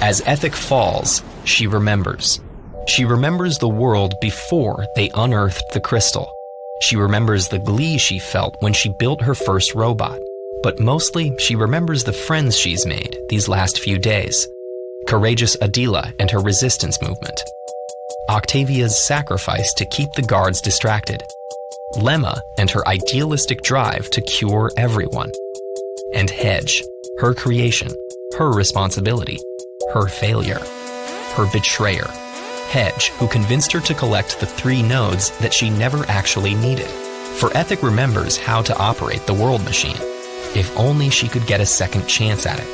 As Ethic falls, she remembers. She remembers the world before they unearthed the crystal. She remembers the glee she felt when she built her first robot. But mostly, she remembers the friends she's made these last few days. Courageous Adila and her resistance movement. Octavia's sacrifice to keep the guards distracted. Lemma and her idealistic drive to cure everyone. And Hedge, her creation, her responsibility, her failure, her betrayer. Hedge, who convinced her to collect the 3 nodes that she never actually needed. For Ethic remembers how to operate the world machine. If only she could get a second chance at it.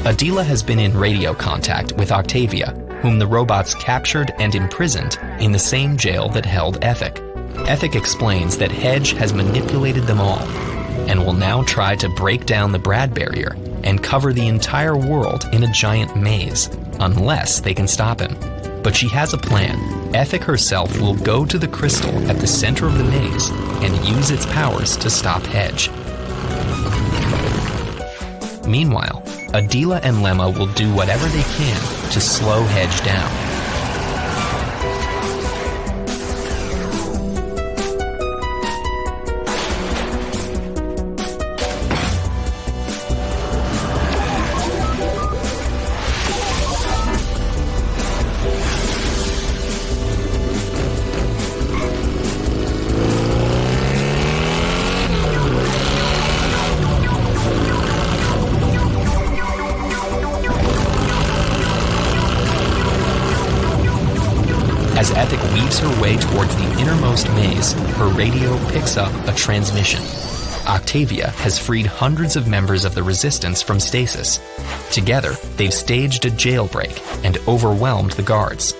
Adila has been in radio contact with Octavia, whom the robots captured and imprisoned in the same jail that held Ethic. Ethic explains that Hedge has manipulated them all, and will now try to break down the Brad barrier and cover the entire world in a giant maze, unless they can stop him. But she has a plan. Ethic herself will go to the crystal at the center of the maze and use its powers to stop Hedge. Meanwhile, Adila and Lemma will do whatever they can to slow Hedge down. As Ethic weaves her way towards the innermost maze, her radio picks up a transmission. Octavia has freed hundreds of members of the Resistance from stasis. Together, they've staged a jailbreak and overwhelmed the guards.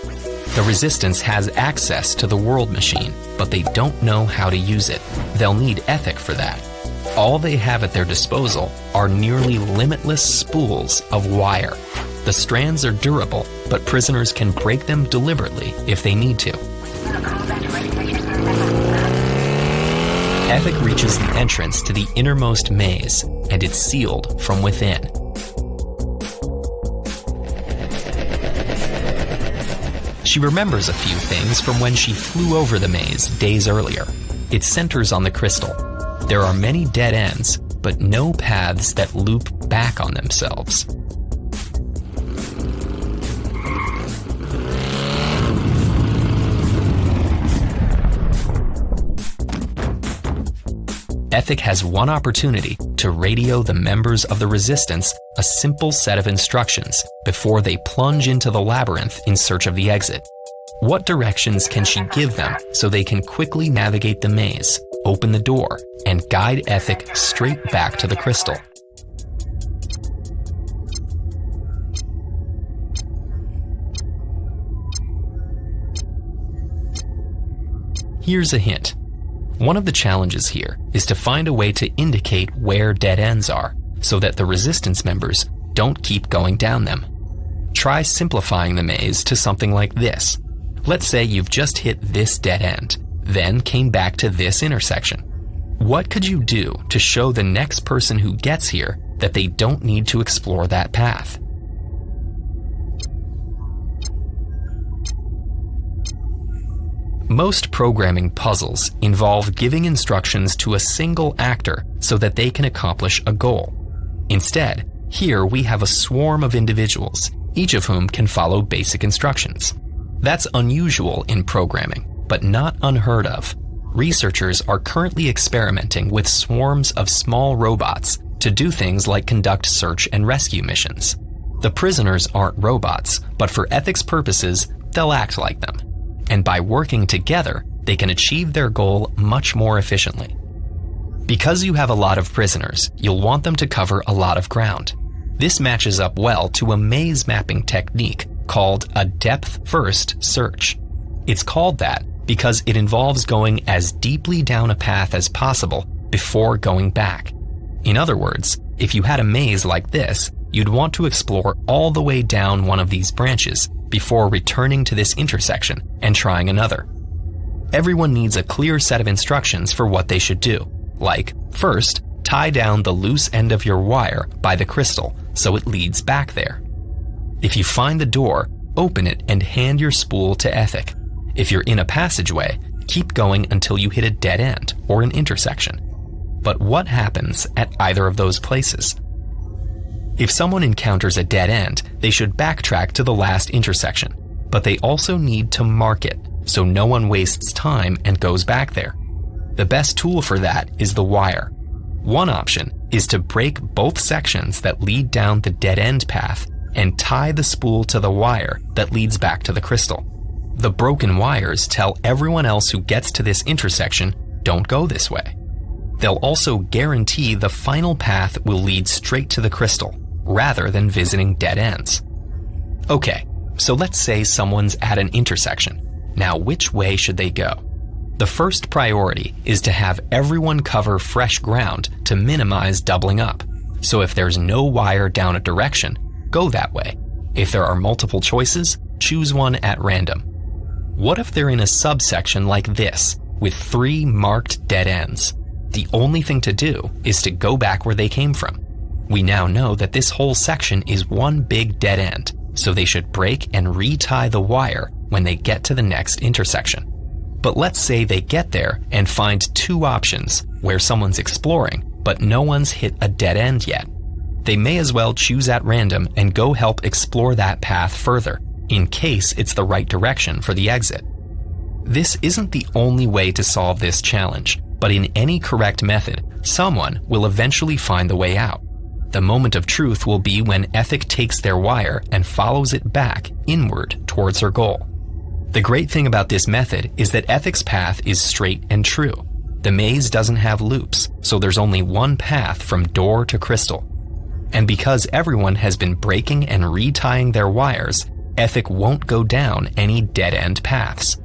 The Resistance has access to the world machine, but they don't know how to use it. They'll need Ethic for that. All they have at their disposal are nearly limitless spools of wire. The strands are durable, but prisoners can break them deliberately if they need to. Ethic reaches the entrance to the innermost maze, and it's sealed from within. She remembers a few things from when she flew over the maze days earlier. It centers on the crystal. There are many dead ends, but no paths that loop back on themselves. Ethic has one opportunity to radio the members of the Resistance a simple set of instructions before they plunge into the labyrinth in search of the exit. What directions can she give them so they can quickly navigate the maze, open the door, and guide Ethic straight back to the crystal? Here's a hint. One of the challenges here is to find a way to indicate where dead ends are, so that the Resistance members don't keep going down them. Try simplifying the maze to something like this. Let's say you've just hit this dead end, then came back to this intersection. What could you do to show the next person who gets here that they don't need to explore that path? Most programming puzzles involve giving instructions to a single actor so that they can accomplish a goal. Instead, here we have a swarm of individuals, each of whom can follow basic instructions. That's unusual in programming, but not unheard of. Researchers are currently experimenting with swarms of small robots to do things like conduct search and rescue missions. The prisoners aren't robots, but for ethics purposes, they'll act like them. and by working together, they can achieve their goal much more efficiently. Because you have a lot of prisoners, you'll want them to cover a lot of ground. This matches up well to a maze mapping technique called a depth-first search. It's called that because it involves going as deeply down a path as possible before going back. In other words, if you had a maze like this, you'd want to explore all the way down one of these branches before returning to this intersection and trying another. Everyone needs a clear set of instructions for what they should do, like, first, tie down the loose end of your wire by the crystal so it leads back there. If you find the door, open it and hand your spool to Ethic. If you're in a passageway, keep going until you hit a dead end or an intersection. But what happens at either of those places? If someone encounters a dead end, they should backtrack to the last intersection, but they also need to mark it so no one wastes time and goes back there. The best tool for that is the wire. One option is to break both sections that lead down the dead-end path and tie the spool to the wire that leads back to the crystal. The broken wires tell everyone else who gets to this intersection, don't go this way. They'll also guarantee the final path will lead straight to the crystal, rather than visiting dead ends. Okay, so let's say someone's at an intersection. Now, which way should they go? The first priority is to have everyone cover fresh ground to minimize doubling up. So if there's no wire down a direction, go that way. If there are multiple choices, choose one at random. What if they're in a subsection like this, with 3 marked dead ends? The only thing to do is to go back where they came from. We now know that this whole section is one big dead end, so they should break and retie the wire when they get to the next intersection. But let's say they get there and find 2 options where someone's exploring, but no one's hit a dead end yet. They may as well choose at random and go help explore that path further, in case it's the right direction for the exit. This isn't the only way to solve this challenge, but in any correct method, someone will eventually find the way out. The moment of truth will be when Ethic takes their wire and follows it back inward towards her goal. The great thing about this method is that Ethic's path is straight and true. The maze doesn't have loops, so there's only one path from door to crystal. And because everyone has been breaking and retying their wires, Ethic won't go down any dead-end paths.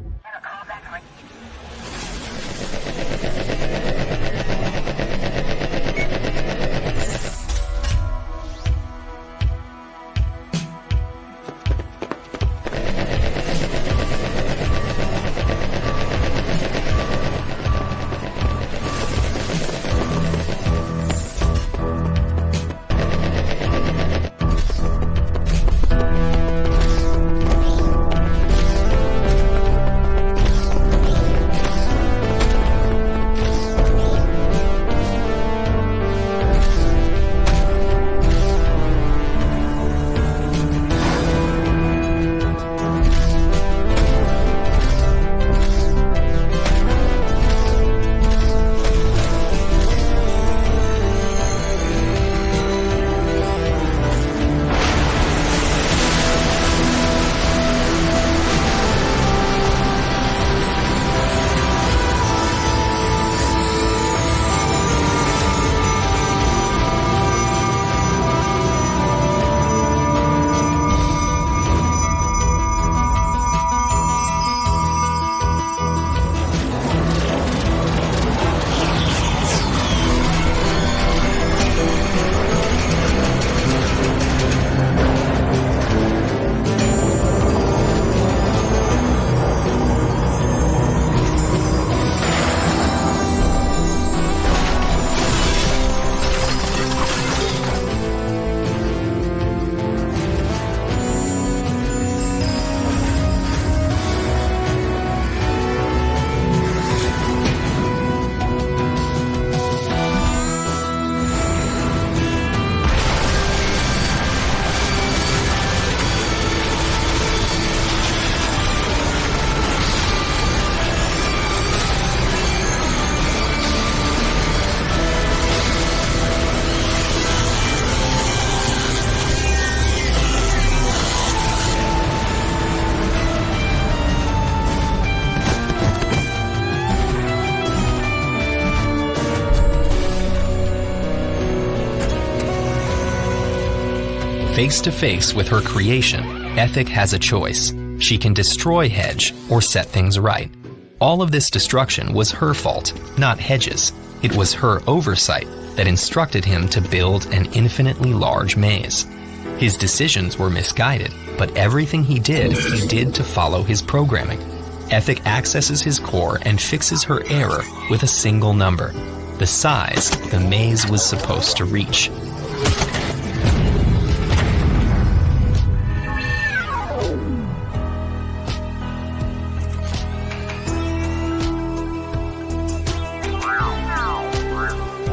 Face to face with her creation, Ethic has a choice. She can destroy Hedge or set things right. All of this destruction was her fault, not Hedge's. It was her oversight that instructed him to build an infinitely large maze. His decisions were misguided, but everything he did to follow his programming. Ethic accesses his core and fixes her error with a single number, the size the maze was supposed to reach.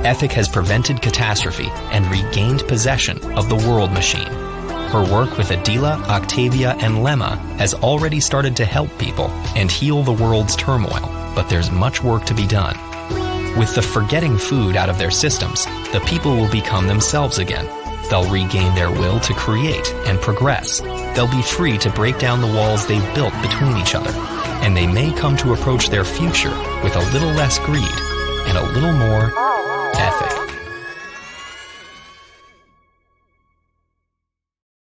Ethic has prevented catastrophe and regained possession of the world machine. Her work with Adila, Octavia, and Lemma has already started to help people and heal the world's turmoil, but there's much work to be done. With the forgetting food out of their systems, the people will become themselves again. They'll regain their will to create and progress. They'll be free to break down the walls they've built between each other, and they may come to approach their future with a little less greed and a little more ethic.